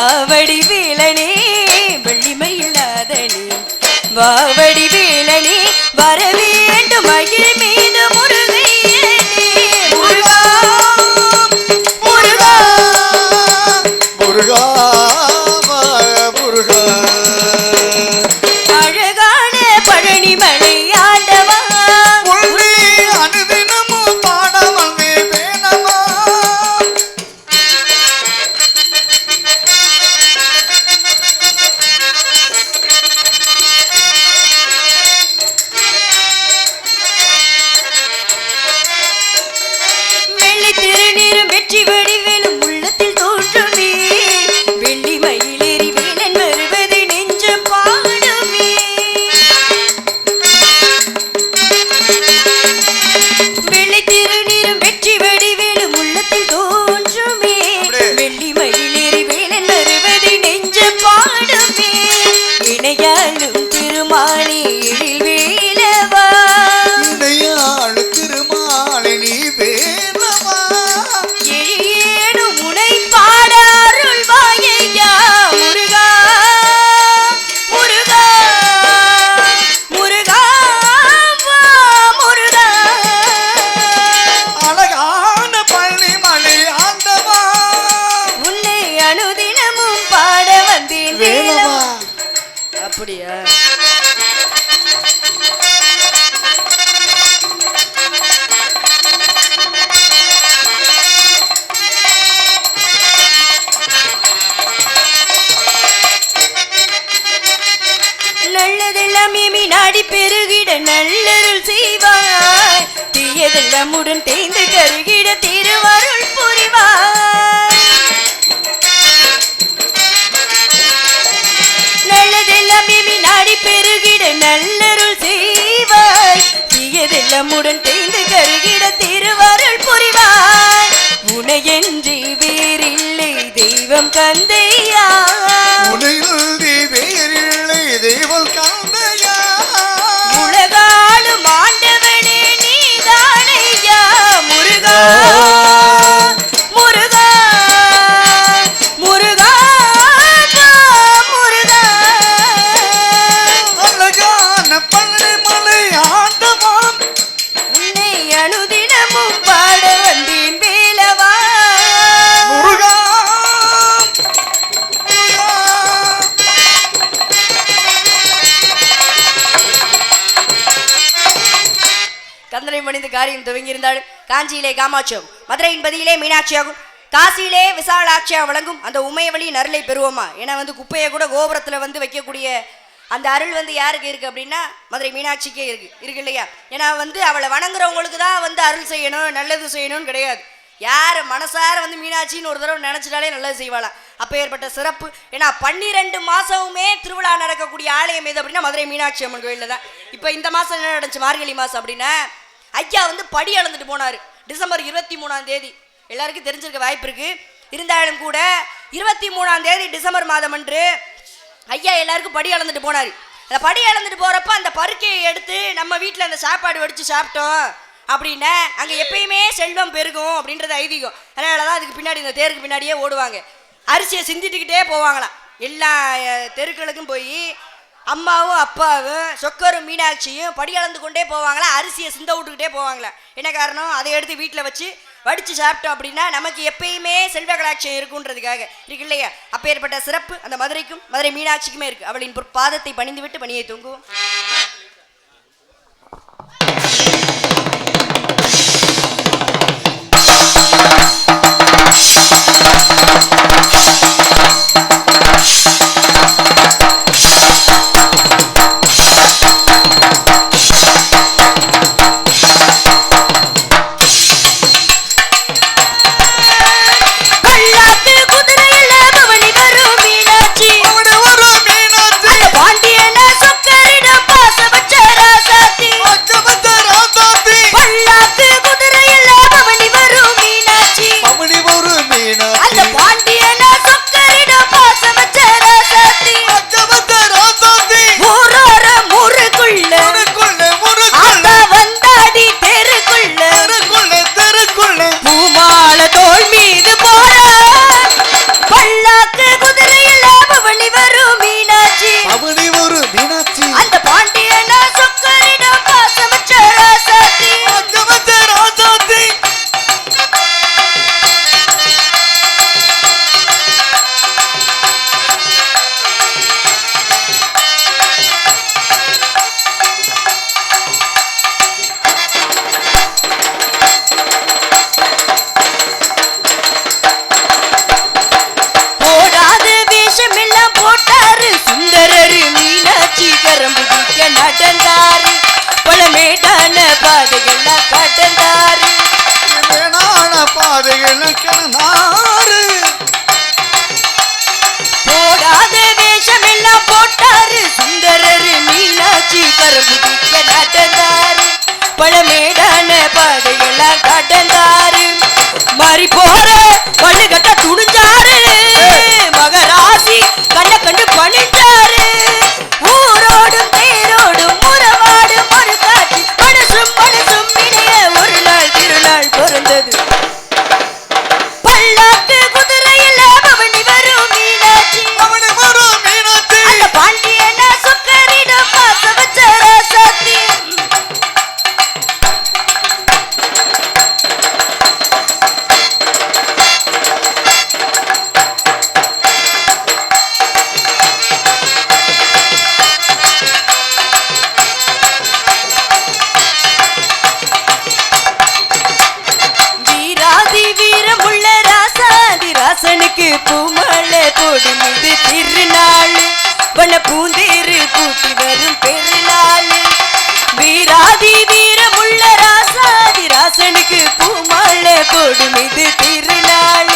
வாவடி வேலனே வெள்ளிமயில் நாதனே வாவடி வேலனே வர வேண்டும் மகிழ் மீது முருகையனே முருகா முருகா முருகா முருகா அழகான பழனிமலை ஆண்டவா உன்னை அனுதினமும் பாட வந்தே வேணவா வெள்ளி திருநீரும் வெற்றி வடிவேலும் உள்ளத்தில் தோன்றுமே வெள்ளி மயிலேறி வேலன் வருவது நெஞ்சம் பாடுமே வெள்ளி திருநீரும் வெற்றி வடிவேலும் உள்ளத்தில் தோன்றுமே வெள்ளி மயிலேறி வேலன் வருவது நெஞ்சம் பாடுமே இணையாளும் திருமாலே எழில் வேலவா இணையாளு திருமாலை நீ வேணவா எழியேனும் முனை பாட அருள்வாயையா முருகா முருகா முருகா வா முருகா அழகான பழனிமலை ஆண்டவா உன்னை அனுதினமும் பாட வந்தேன் வேணவா அப்படியா நல்லதெல்லாம் ஏமி நாடி பெருகிட நல்லருள் செய்வாய் தீயதெல்லாம் உடன் தேய்ந்து கருகிட திருவருள் புரிவாய் நல்லதெல்லாம் ஏமி நாடி பெருகிட நல்லருள் செய்வாய் தீயதெல்லாம் உடன் தேய்ந்து கருகிட திருவருள் புரிவாய் உனையன்றி வேறில்லை தெய்வம் கந்தையா உனையுள்தி வேறில்லை தெய்வம் கந்தையா உலகாளும் ஆண்டவனே நீதானையா முருகா முருகா முருகா வா முருகா அழகான பழனிமலை ஆண்டவா உன்னை அனுதினமும் பாட வந்தேன் வேலவா முருகா முருகா கந்தனை மணிந்து காரியம் துவங்கியிருந்தாள் காஞ்சியிலே காமாட்சியம் மதுரையின் பதியிலே மீனாட்சியாகும் காசியிலே விசாலாட்சியா வழங்கும் அந்த உமையவழி நருளை பெறுவோமா ஏன்னா குப்பையை கூட கோபுரத்தில் வைக்கக்கூடிய அந்த அருள் யாருக்கு இருக்கு அப்படின்னா மதுரை மீனாட்சிக்கே இருக்கு இல்லையா ஏன்னா அவளை வணங்குறவங்களுக்கு தான் அருள் செய்யணும் நல்லது செய்யணும்னு கிடையாது யார் மனசார மீனாட்சின்னு ஒரு தடவை நினைச்சிட்டாலே நல்லது செய்வாளாம் அப்போ ஏற்பட்ட சிறப்பு ஏன்னா 12 மாசமுமே திருவிழா நடக்கக்கூடிய ஆலயம் எது அப்படின்னா மதுரை மீனாட்சி அம்மன் கோயிலில் தான் இப்போ இந்த மாதம் என்ன நடந்துச்சு மார்கழி மாதம் அப்படின்னா ஐயா படி அளந்துட்டு போனார் டிசம்பர் 23ஆம் தேதி எல்லாருக்கும் தெரிஞ்சிருக்க வாய்ப்பு இருக்கு இருந்தாலும் கூட 23ஆம் தேதி டிசம்பர் மாதம் அன்று ஐயா எல்லாருக்கும் படி அளந்துட்டு போனார் அந்த படி அளந்துட்டு போகிறப்ப அந்த பருக்கையை எடுத்து நம்ம வீட்டில் அந்த சாப்பாடு வடித்து சாப்பிட்டோம் அப்படின்னா அங்கே எப்பயுமே செல்வம் பெருகும் அப்படின்றது ஐதீகம் அதனால தான் அதுக்கு பின்னாடி இந்த தேருக்கு பின்னாடியே ஓடுவாங்க அரிசியை சிந்திட்டுக்கிட்டே போவாங்களாம் எல்லா தெருக்களுக்கும் போய் அம்மாவும் அப்பாவும் சொக்கரும் மீனாட்சியும் படி அளந்து கொண்டே போவாங்களா அரிசியை சிந்த விட்டுக்கிட்டே போவாங்களா என்ன காரணம் அதை எடுத்து வீட்டில் வச்சு வடித்து சாப்பிட்டோம் அப்படின்னா நமக்கு எப்பயுமே செல்வ கலாட்சியம் இருக்குன்றதுக்காக இருக்கு இல்லையா அப்பேற்பட்ட சிறப்பு அந்த மதுரைக்கும் மதுரை மீனாட்சிக்குமே இருக்கு அவளின் பாதத்தை பணிந்து விட்டு பணியை தூங்குவோம் பாண்டியன சொக்கரிடம் பாசவ கடந்தாரு பழமேடான பாதைகள்லாம் கடந்தாரு மேடான பாதைகள் கடந்தாரு போடாத வேஷம் எல்லாம் போட்டாரு சுந்தரரு மீனாட்சி கரம்புடிக்க நடந்தாரு பழமேடான பாதையெல்லாம் கடந்தாரு மாறி போற வள்ளுகட்ட துணிஞ்சாரு மகராசி கண்ண கண்டு பணிஞ்சாரு ஊரோடும் தேரோடும் முறவாடும் ஒரு காட்சி மனசும் மனசும் இணைய ஒரு நாள் திருநாள் பிறந்தது பல்லாக்கு குதிரையில பவனி வரும் மீனாட்சி அவனை வரும் மீனாட்சி அந்த பாண்டியன சுக்கரிடம் பாச வச்ச ராசாத்தி வீராதி வீரமுள்ள ராசாதி ராசனுக்கு பூமலை போடு மீது திருநாள் வன பூந்தேரு கூட்டி வரும் பெருநாள் வீராதி வீரமுள்ள ராசாதி ராசனுக்கு பூமலை போடு மீது திருநாள்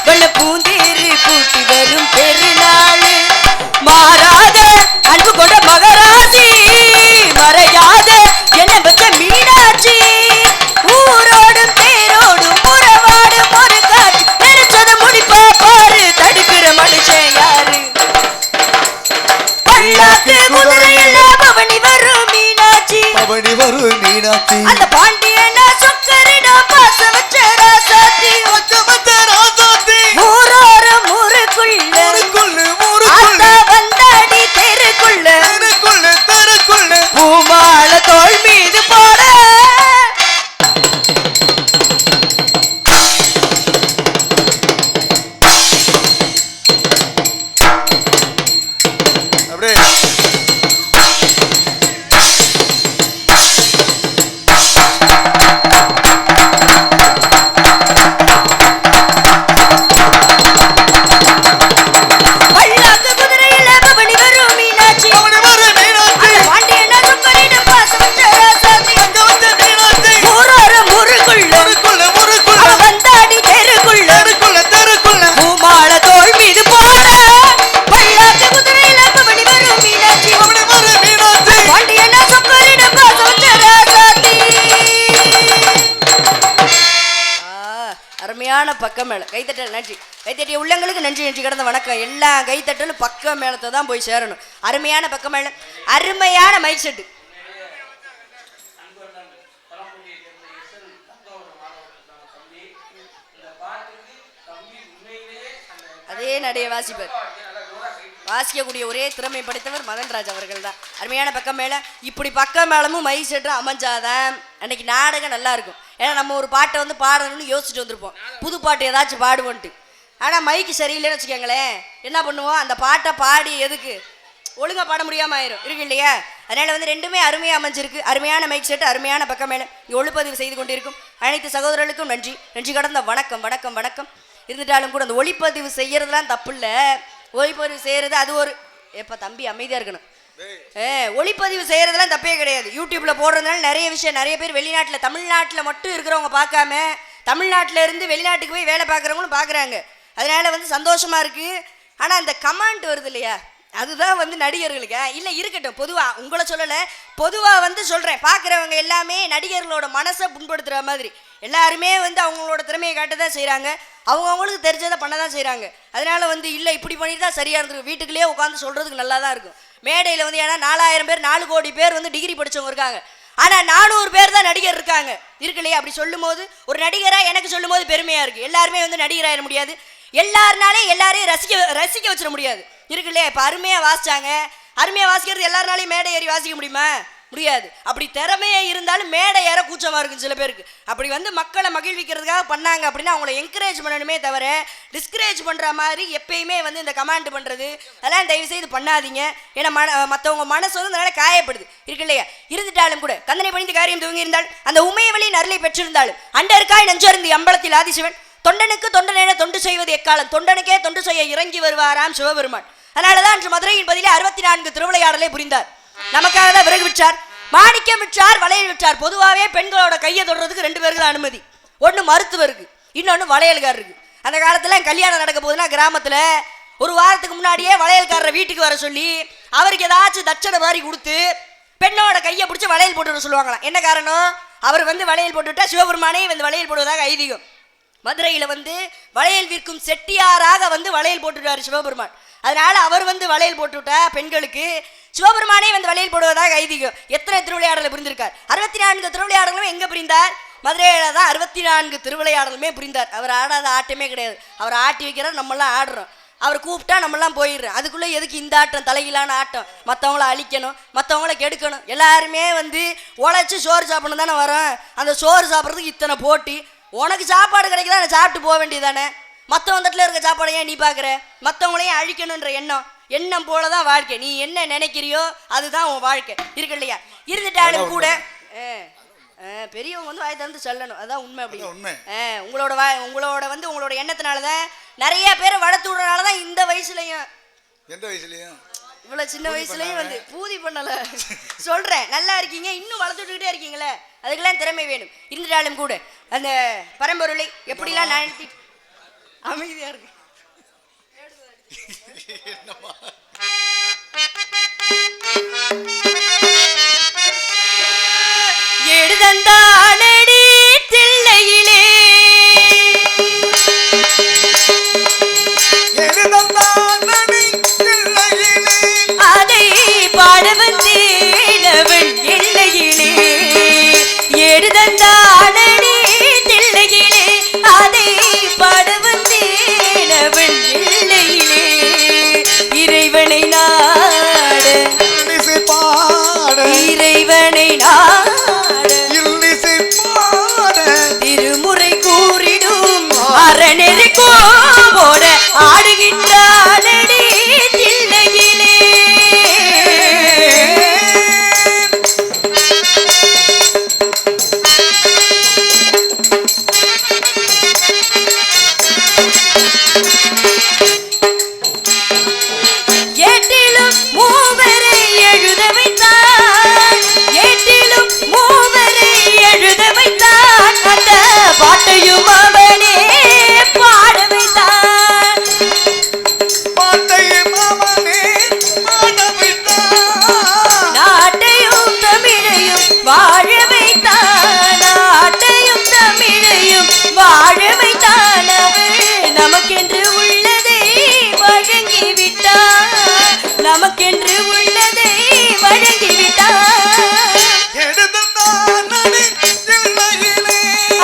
வன பூந்தேரு கூட்டி வரும் பெருநாள் மாறாத அன்பு கொண்ட மகராசி மறையாத என்ன பச்ச மீனாட்சி ஊரோடும் தேரோடும் உறவாடும் ஒரு காட்சி நினைச்சத முடிப்பா பாரு தடுக்கிற மனுஷன் யாரு பல்லாக்கு குதிரையில பவனி வரும் மீனாட்சி அவனை வரும் மீனாட்சி அந்த பாண்டியன சொக்கரிடம் பாச வச்ச ராசாத்தி வச்ச ராசாத்தி ஊரோரம் ஊருக்குள்ள ஊருக்குள்ள ஆத்தா வந்தாடி தெருக்குள்ள தெருக்குள்ள தெருக்குள்ள பூமால தோள் மீது போட அப்படியே பல்லாக்கு குதிரையில பவனி வரும் மீனாட்சி அவனை வரும் மீனாட்சி அந்த பாண்டியன சொக்கரிடம் பாச வச்ச ராசாத்தி அங்க வச்ச மீனாட்சி ஊரோரம் ஊருக்குள்ள ஊருக்குள்ள ஊருக்குள்ள அவ வந்தாடி தெருக்குள்ள தெருக்குள்ள தெருக்குள்ள பூமால தோள் மீது போட பல்லாக்கு குதிரையில பவனி வரும் மீனாட்சி அவனை வரும் மீனாட்சி பாண்டியன சொக்கரிடம் பாச வச்ச ராசாத்தி அருமையான பக்கம் மேளம் கைத்தட்டல் நன்றி கைத்தட்டிய உள்ளங்களுக்கு நன்றி நன்றி கடந்த வணக்கம் எல்லா கைத்தட்டலும் பக்க மேளத்தை தான் போய் சேரணும் அருமையான பக்க மேளம் அருமையான மைக் செட்டு அதே நடைய வாசிப்பார் வாசிக்கக்கூடிய ஒரே திறமை படைத்தவர் மதன்ராஜ் அவர்கள் தான் அருமையான பக்கம் மேல இப்படி பக்கம் மேளமும் மை செட்டும் அமைஞ்சாதான் அன்னைக்கு நாடகம் நல்லா இருக்கும் ஏன்னா நம்ம ஒரு பாட்டை வந்து பாடணும்னு யோசிச்சுட்டு வந்திருப்போம் புது பாட்டு ஏதாச்சும் பாடுவோன்ட்டு ஆனால் மைக்கு சரியில்லைன்னு வச்சுக்கோங்களேன் என்ன பண்ணுவோம் அந்த பாட்டை பாடி எதுக்கு ஒழுங்கா பாட முடியாம ஆயிரும் இருக்கு இல்லையா அதனால வந்து ரெண்டுமே அருமையாக அமைஞ்சிருக்கு அருமையான மைக் செட் அருமையான பக்கம் மேலே ஒளிப்பதிவு செய்து கொண்டிருக்கும் அனைத்து சகோதரர்களுக்கும் நன்றி நன்றி கடந்த வணக்கம் வணக்கம் வணக்கம் இருந்துட்டாலும் கூட அந்த ஒளிப்பதிவு செய்யறதுலாம் தப்பு இல்லை ஒளிப்பதிவு செய்யறது அது ஒரு எப்போ தம்பி அமைதியாக இருக்கணும் ஒளிப்பதிவு செய்யறதுலாம் தப்பே கிடையாது யூடியூப்ல போடுறதுனால நிறைய விஷயம் நிறைய பேர் வெளிநாட்டில் தமிழ்நாட்டில் மட்டும் இருக்கிறவங்க பார்க்காம தமிழ்நாட்டில் இருந்து வெளிநாட்டுக்கு போய் வேலை பார்க்குறவங்களும் பார்க்குறாங்க அதனால வந்து சந்தோஷமா இருக்கு ஆனால் அந்த கமெண்ட் வருது இல்லையா அதுதான் வந்து நடிகர்களுக்கு இல்லை இருக்கட்டும் பொதுவாக உங்களை சொல்லலை பொதுவாக வந்து சொல்கிறேன் பார்க்குறவங்க எல்லாமே நடிகர்களோட மனசை புண்படுத்துகிற மாதிரி எல்லாருமே வந்து அவங்களோட திறமையை காட்ட தான் செய்கிறாங்க அவங்கவுங்களுக்கு தெரிஞ்சதை பண்ண தான் செய்கிறாங்க அதனால வந்து இல்லை இப்படி பண்ணிட்டு தான் சரியாக இருந்திருக்கும் வீட்டுக்குள்ளேயே உட்காந்து சொல்கிறதுக்கு நல்லா தான் இருக்கும் மேடையில் வந்து ஏன்னா 4000 பேர் 4 கோடி பேர் வந்து டிகிரி படித்தவங்க இருக்காங்க ஆனால் 400 பேர் தான் நடிகர் இருக்காங்க இருக்கு இல்லையா அப்படி சொல்லும் போது ஒரு நடிகராக எனக்கு சொல்லும் போது பெருமையாக இருக்குது எல்லாருமே வந்து நடிகராக முடியாது எல்லாருனாலே எல்லாரையும் ரசிக்க வச்சிட முடியாது இருக்கு இல்லையா இப்போ அருமையாக வாசிச்சாங்க அருமையாக வாசிக்கிறது எல்லாருனாலையும் மேடை ஏறி வாசிக்க முடியுமா முடியாது அப்படி திறமையே இருந்தாலும் மேடை ஏற கூச்சமாக இருக்கும் சில பேருக்கு அப்படி வந்து மக்களை மகிழ்விக்கிறதுக்காக பண்ணாங்க அப்படின்னா அவங்கள என்கரேஜ் பண்ணணுமே தவிர டிஸ்கரேஜ் பண்ணுற மாதிரி எப்பயுமே வந்து இந்த கமெண்ட் பண்ணுறது அதெல்லாம் தயவு செய்து பண்ணாதீங்க ஏன்னா மற்றவங்க மனசு வந்து அதனால காயப்படுது இருக்கு இல்லையா இருந்துட்டாலும் கூட கந்தனை பணிந்த காரியம் துவங்கி இருந்தால் அந்த உமையவளியின் அருளை பெற்றிருந்தாலும் அண்டருக்காய் நஞ்சருந்தி அம்பலத்தில் ஆதிசிவன் தொண்டனுக்கு தொண்டனென தொண்டு செய்வது எக்காலம் தொண்டனுக்கே தொண்டு செய்ய இறங்கி வருவாராம் சிவபெருமான் அதனாலதான் அன்று மதுரையின் பதிலே 64 திருவிளையாடலை புரிந்தார் நமக்காக தான் விறகு விற்றார், மாணிக்கம் விற்றார், வளையல் விற்றார். பொதுவாகவே பெண்களோட கையை தொடுறதுக்கு 2 பேருக்கு தான் அனுமதி. ஒன்று மருத்துவருக்கு, இன்னொன்று வளையல்காரருக்கு. அந்த காலத்துல கல்யாணம் நடக்க போகுதுன்னா கிராமத்துல ஒரு வாரத்துக்கு முன்னாடியே வளையல்காரரை வீட்டுக்கு வர சொல்லி அவருக்கு ஏதாச்சும் தட்சணை மாதிரி கொடுத்து பெண்ணோட கையை பிடிச்சி வளையல் போட்டு சொல்லுவாங்களாம். என்ன காரணம்? அவர் வளையல் போட்டுவிட்டா சிவபெருமானே வளையல் போடுவதாக ஐதீகம். மதுரையில வளையல் விற்கும் செட்டியாராக வளையல் போட்டுட்டாரு சிவபெருமான். அதனால அவர் வளையல் போட்டுவிட்டா பெண்களுக்கு சிவபெருமானே வளையல் போடுவதாக ஐதீகம். எத்தனை திருவிளையாடலை புரிந்திருக்கார்? 64 திருவிளையாடலும் எங்க புரிந்தார்? மதுரையில தான் 64 திருவிளையாடலுமே புரிந்தார். அவர் ஆடாத ஆட்டமே கிடையாது. அவர் ஆட்டி வைக்கிறார், நம்மளாம் ஆடுறோம். அவர் கூப்பிட்டா நம்மளாம் போயிடுறோம். அதுக்குள்ள எதுக்கு இந்த ஆட்டம், தலையிலான ஆட்டம்? மற்றவங்கள அழிக்கணும், மற்றவங்கள கெடுக்கணும். எல்லாருமே உழைச்சி சோறு சாப்பிடணும் தானே வரோம். அந்த சோறு சாப்பிட்றதுக்கு இத்தனை போட்டி. உனக்கு சாப்பாடு கிடைக்குதா, நான் சாப்பிட்டு போக வேண்டியதானே. மற்றவங்க தட்டில் இருக்க சாப்பாடை ஏன் நீ பார்க்குற? மற்றவங்களையும் அழிக்கணுன்ற எண்ணம் போல தான் வாழ்க்கை. நீ என்ன நினைக்கிறியோ அதுதான் உன் வாழ்க்கை, இருக்கு இல்லையா? இருந்துட்டாலும் கூட பெரியவங்க வாய் திறந்து சொல்லணும், அதுதான் உண்மை. அப்படி உங்களோட உங்களோட எண்ணத்தினாலதான் நிறைய பேரை வளர்த்து விடுறதுனாலதான் இந்த வயசுலயும் இவ்வளவு சின்ன வயசுலயும் பூதி பண்ணல சொல்றேன். நல்லா இருக்கீங்க, இன்னும் வளர்த்துக்கிட்டே இருக்கீங்களே, அதுக்கெல்லாம் திறமை வேணும். இருந்துட்டாலும் கூட அந்த பரம்பொருளை எப்படிலாம் நடத்தி அமைதியா இருக்கு. எடுதந்தானடி தில்லையிலே அதை பாட வந்தேனவன் எல்லையிலே. எடுதந்தானடி தில்லையிலே அதை பாட வந்தேனவன் எல்லையிலே. இறைவனை நாட இறைவனை நாட திருமுறை கூறிடும் அரணெறி கோவோட ஆடுகின்றானடி தில்லையிலே. ஏட்டிலும் மூவரை எழுத வைத்தான், ஏட்டிலும் மூவரை எழுத வைத்தான், அந்த பாட்டையும் அவனே பாட வைத்தான், பாட்டையும் அவனே பாட வைத்தான். நாட்டையும் தமிழையும் வாழ வைத்தான், நாட்டையும் தமிழையும் வாழ வைத்தான். அவன் நமக்கென்று உள்ளதை வழங்கிவிட்டான், நமக்கென்று உள்ளதை வழங்கிவிட்டான்.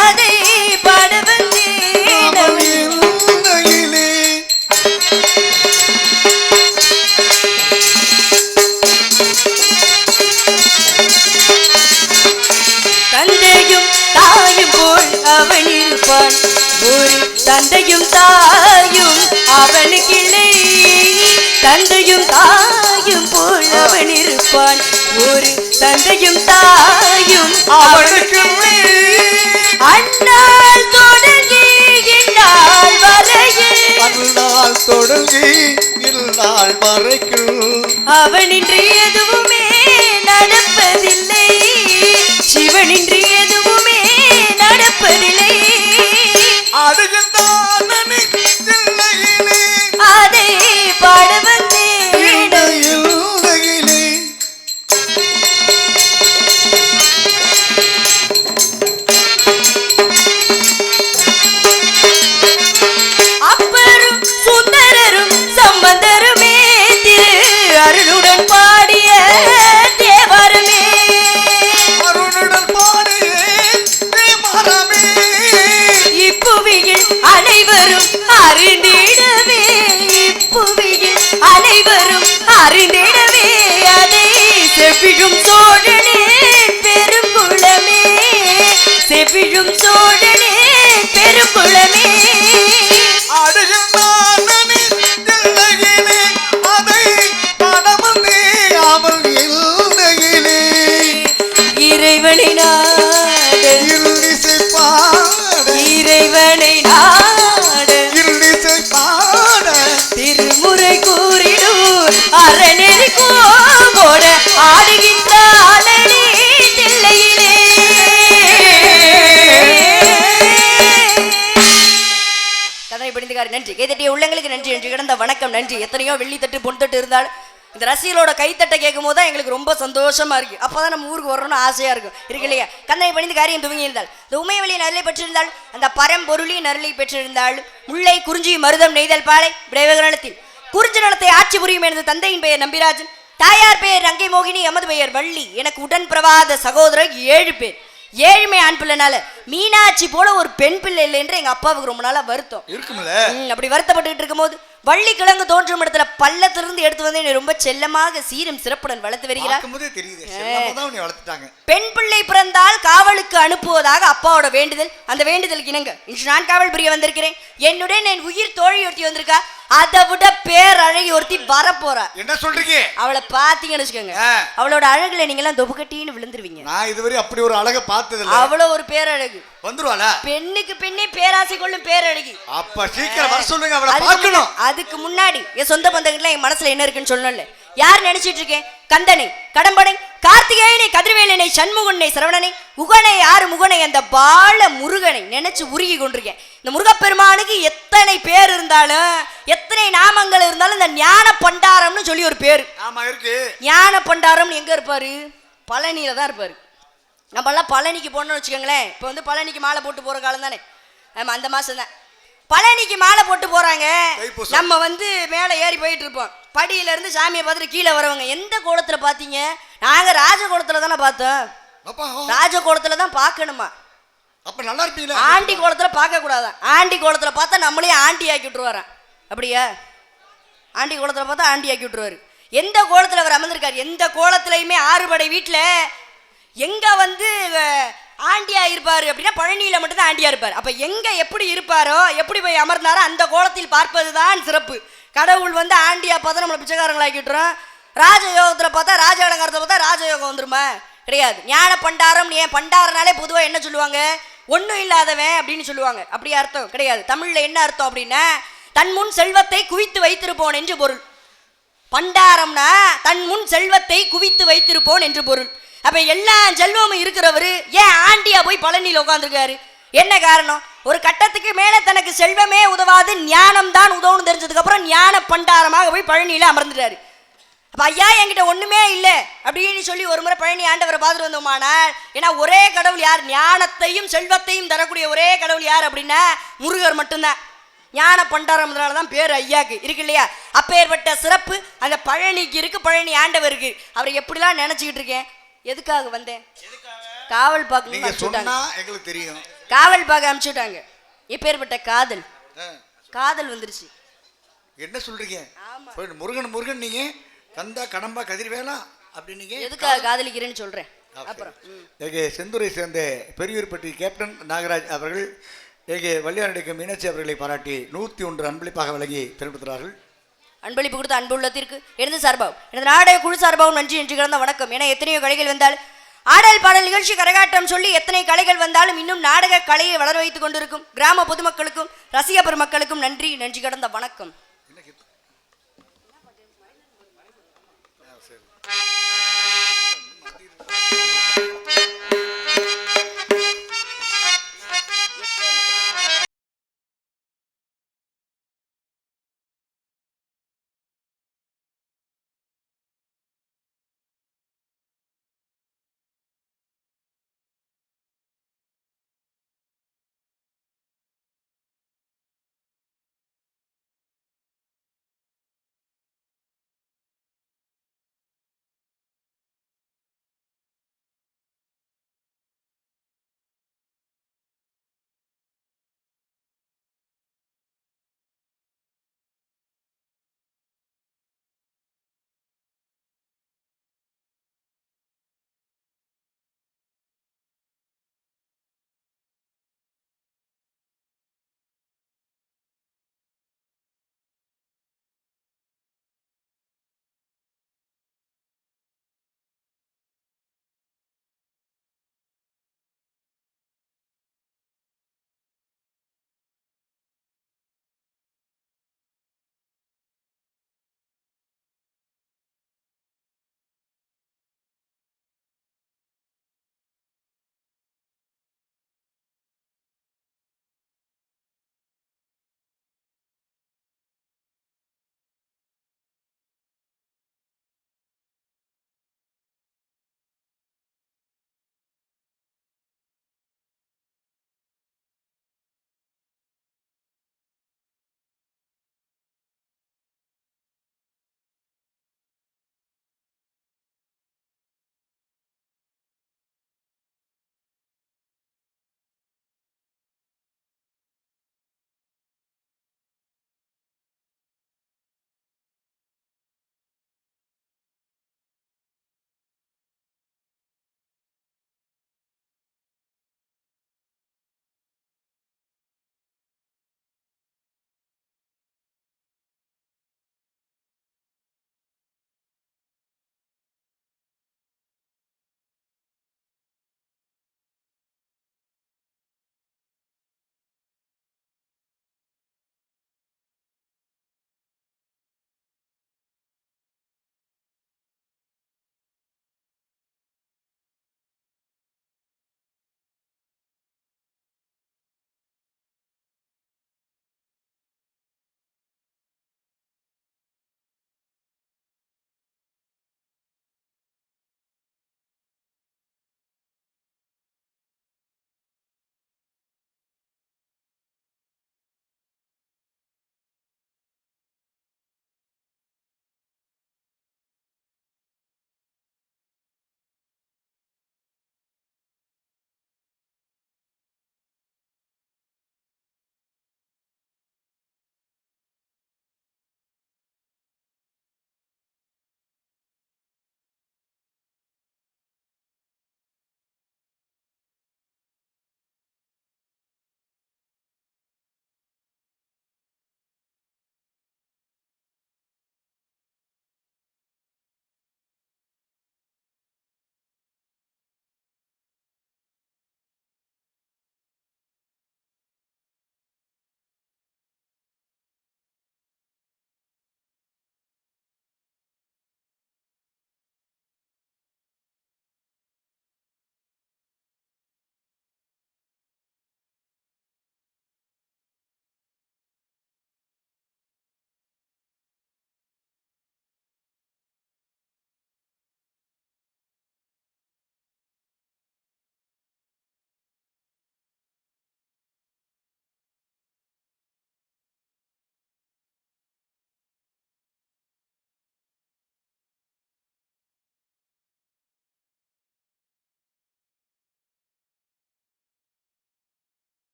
அதை பாட வந்தேன் தந்தையும் தாயும் போல் அவன் இருப்பான், ஒரு தந்தையும் தாயும் அவனுக்கில்லை. தந்தையும் தாயும் போல் அவன் இருப்பான், ஒரு தந்தையும் தாயும் அவனுக்கில்லை. அந்நாள் தொடங்கி இந்நாள் வரையில், அந்நாள் தொடங்கி இந்நாள் வரைக்கும் அவனின்றி எதுவுமே நடப்பதில்லை, சிவனின்றி எதுவுமே நடப்பதில்லை. அதை பாட வந்தேன் அப்பரும் சுந்தரரும் சம்பந்தருமே திரு அருளுடன் பாடிய தேவருமே, இப்புவியில் அனைவரும் அறிந்திடவே, இப்புவியில் அனைவரும் அறிந்திடவே, அதை செவிழும் சோழனே பெருங்குளமே, செவிழும் சோழனே பெருங்குளமே. இறைவனை நாடு இறைவனை நாடு திருமுறை கூறிடும் அரணெறி கோவோட ஆடு நன்றி. கைத்தட்டிய உள்ளங்களுக்கு நன்றி. நன்றி கிடந்த வணக்கம். நன்றி. எத்தனையோ வெள்ளி தட்டு பொன் தட்டு இருந்தாலும் இந்த ரசிகர்களோட கைத்தட்டை கேட்கும் போது தான் எங்களுக்கு ரொம்ப சந்தோஷமா இருக்கு. அப்பதான் நம்ம ஊருக்கு வரணும்னு ஆசையா இருக்கும். இருக்கு இல்லையா? கந்தனை பணிந்து காரியம் துவங்கி இருந்தால் இந்த உமையவழி நரலை பெற்றிருந்தால் அந்த பரம்பொருளி நரலை பெற்றிருந்தாள். முல்லை குறிஞ்சி மருதம் நெய்தல் பாலை விடைவகரணத்தில் குறிஞ்சி நிலத்தை ஆட்சி புரியும் எனது தந்தையின் பெயர் நம்பிராஜன், தாயார் பெயர் ரங்கை மோகினி, எமது பெயர் வள்ளி. எனக்கு உடன் பிரவாத சகோதரர் 7 பேர். 7மே ஆண் பிள்ளைனால மீனாட்சி போல ஒரு பெண் பிள்ளை இல்லை என்று எங்க அப்பாவுக்கு ரொம்ப நாளா வருத்தம் இருக்கும்ல. அப்படி வருத்தப்பட்டு இருக்கும் போது வள்ளி கிழங்கு தோன்றும் இடத்துல பள்ளத்திலிருந்து எடுத்து வந்து என்னை ரொம்ப செல்லமாக சீரும் சிறப்புடன் வளர்த்து வருகிறார். பெண் பிள்ளை பிறந்தால் காவலுக்கு அனுப்புவதாக அப்பாவோட வேண்டுதல். அந்த வேண்டுதலுக்கு இணங்க இன்று நான் காவல் புரிய வந்திருக்கிறேன். என்னுடன் என் உயிர் தோழி ஒருத்தி வந்திருக்கா. அதை விட பேரழகி ஒருத்தி வரப்போறா. என்ன சொல்றீங்க? அவளை பாத்தீங்கன்னு வச்சுக்கோங்க, அவளோட அழகுல நீங்க எல்லாம் தொபுக்கட்டின்னு விழுந்துருவீங்க. நான் இதுவரை அப்படி ஒரு அழக பார்த்தது இல்ல. அவ்வளவு ஒரு பேரழகு வந்துருவாளா? பெண்ணுக்கு பெண்ணே பேராசை கொள்ளும் பேரழகி. அப்ப சீக்கிரம் வர சொல்லுங்க, அவளை பார்க்கணும். அதுக்கு முன்னாடி என் சொந்த பந்தங்கள்லாம் என் மனசுல என்ன இருக்குன்னு சொல்லணும்ல. யார் நினைச்சிட்டு இருக்கேன்? கந்தனை, கடம்பனை, கார்த்திகேயனை, கதிர்வேலனை, சண்முகனை, சரவணனை, உகனை, ஆறு முகனை, அந்த பால முருகனை நினைச்சு உருகி கொண்டிருக்கேன். இந்த முருகப்பெருமானுக்கு எத்தனை பேர் இருந்தாலும் எத்தனை நாமங்கள் இருந்தாலும் இந்த ஞான பண்டாரம்னு சொல்லி ஒரு பேரு. ஆமா இருக்கு. ஞான பண்டாரம் எங்க இருப்பாரு? பழனியில தான் இருப்பாரு. நம்ம எல்லாம் பழனிக்கு போனோம்னு வச்சுக்கோங்களேன். இப்போ வந்து பழனிக்கு மாலை போட்டு போற காலம் தானே. ஆமா, அந்த மாசம் தான் பழனிக்கு மாலை போட்டு போறாங்க. நம்ம வந்து மேலே ஏறி போயிட்டு இருப்போம். படியில இருந்து சாமியை பார்த்துட்டு கீழே வரவங்க எந்த கோலத்துல பாத்தீங்க? நாங்க ராஜ கோலத்துல தானே பார்த்தோம். ராஜ கோலத்துல தான் பார்க்கணுமா? அப்ப நல்லா இருப்பீங்களா? ஆண்டி கோலத்துல பார்க்க கூடாதான். ஆண்டி கோலத்துல பார்த்தா நம்மளே ஆண்டி ஆக்கி விட்டுருவாரான். அப்படியா? ஆண்டி கோலத்துல பார்த்தா ஆண்டி ஆக்கி விட்டுருவாரு. எந்த கோலத்துல அவர் அமர்ந்திருக்காரு? எந்த கோலத்திலையுமே ஆறுபடை வீட்டுல எங்க வந்து ஆண்டியா இருப்பாரு அப்படின்னா பழனியில மட்டும்தான் ஆண்டியா இருப்பார். அப்ப எங்க எப்படி இருப்பாரோ, எப்படி போய் அமர்ந்தாரோ அந்த கோலத்தில் பார்ப்பதுதான் சிறப்பு. கடவுள் வந்து ஆண்டியா பார்த்தா நம்மளை பிச்சைக்காரங்களாக்கிட்டுறோம். ராஜயோகத்துல பார்த்தா ராஜ அலங்காரத்தை பார்த்தா ராஜயோகம் வந்துருமா? கிடையாது. ஞான பண்டாரம். ஏன் பண்டாரனாலே பொதுவா என்ன சொல்லுவாங்க? ஒன்றும் இல்லாதவன் அப்படின்னு சொல்லுவாங்க. அப்படி அர்த்தம் கிடையாது. தமிழ்ல என்ன அர்த்தம் அப்படின்னா தன் முன் செல்வத்தை குவித்து வைத்திருப்போன் என்று பொருள். பண்டாரம்னா தன் முன் செல்வத்தை குவித்து வைத்திருப்போன் என்று பொருள். அப்ப எல்லா செல்வமும் இருக்கிறவரு ஏன் ஆண்டியா போய் பழனியில் உட்காந்துருக்காரு? என்ன காரணம்? ஒரு கட்டத்துக்கு மேல தனக்கு செல்வமே உதவாது, ஞானம் தான் உதவுன்னு தெரிஞ்சதுக்கு அப்புறம் ஞான பண்டாரமாக போய் பழனியில அமர்ந்துட்டாரு. அப்ப ஐயா என்கிட்ட ஒண்ணுமே இல்லை அப்படின்னு சொல்லி ஒரு முறை பழனி ஆண்டவரை பார்த்துட்டு வந்தோமானால், ஏன்னா ஒரே கடவுள் யார்? ஞானத்தையும் செல்வத்தையும் தரக்கூடிய ஒரே கடவுள் யார் அப்படின்னா முருகர் மட்டும்தான். ஞான பண்டாரம்னாலதான் பேர் ஐயாக்கு இருக்கு இல்லையா? அப்பேற்பட்ட சிறப்பு அந்த பழனிக்கு இருக்கு, பழனி ஆண்டவருக்கு. அவரை எப்படிலாம் நினைச்சுக்கிட்டு இருக்கேன். எதுக்காக வந்தேன்? காவல் பார்க்க எங்களுக்கு தெரியும். காவல் பார்க்க அனுப்பிச்சுட்டாங்க. எப்பேற்பட்ட காதல் காதல் வந்துருச்சு. என்ன சொல்றீங்க? முருகன் முருகன் நீங்க கந்தா கடம்பா கதிர்வேலா அப்படி நீங்க எதுக்காக காதலிக்கிறேன்னு சொல்றேன். அப்புறம் செந்துரை சேர்ந்த பெரியூர்பட்டி கேப்டன் நாகராஜ் அவர்கள் வள்ளியாரடிக்கும் மீனாட்சி அவர்களை பாராட்டி 101 அன்பளிப்பாக வழங்கி திறப்படுத்துகிறார்கள். அன்பளிப்பு கொடுத்த அன்பு உள்ளத்திற்கு எனது சார்பாகவும் எனது நாடக குழு சார்பாகவும் நன்றி என்று கிடந்த வணக்கம். ஏன்னா எத்தனையோ கலைகள் வந்தால் ஆடல் பாடல் நிகழ்ச்சி கரகாட்டம் சொல்லி எத்தனை கலைகள் வந்தாலும் இன்னும் நாடக கலையை வளர வைத்துக் கொண்டிருக்கும் கிராம பொதுமக்களுக்கும் ரசிக பெருமக்களுக்கும் நன்றி நன்றி கடந்த வணக்கம்.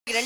நன்றி